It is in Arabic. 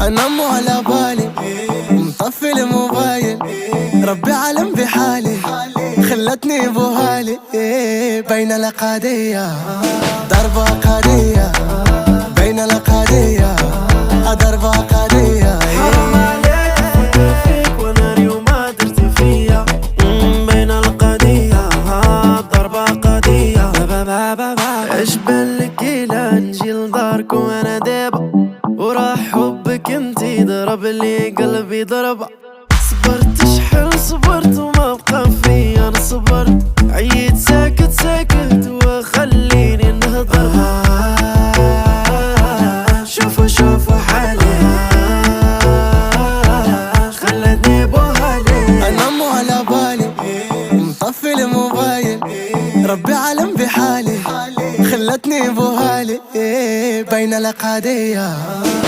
انا مو على بالي مطفي الموبايل، ربي عالم بحالي خلتني بوهالي. بين الأقادية ضربة قادية، بين الأقادية ضربة قادية. حرام عليك افكر فيك وانا اليوم ما درت فيا. بين القضية ضربة قضية. ايش بالك الى نجي لدارك وانا دابا وراح حبك انتي ضرب لي قلبي ضربة. صبرت شحال صبرت وما بقى فيا انا صبرت، عييت ساكت ساكت وخليني نهضر. شوفوا حالي خلتني بوهالي. انا مو على بالي مطفي الموبايل، ربي عالم بحالي خلتني بوهالي. بين الأقادية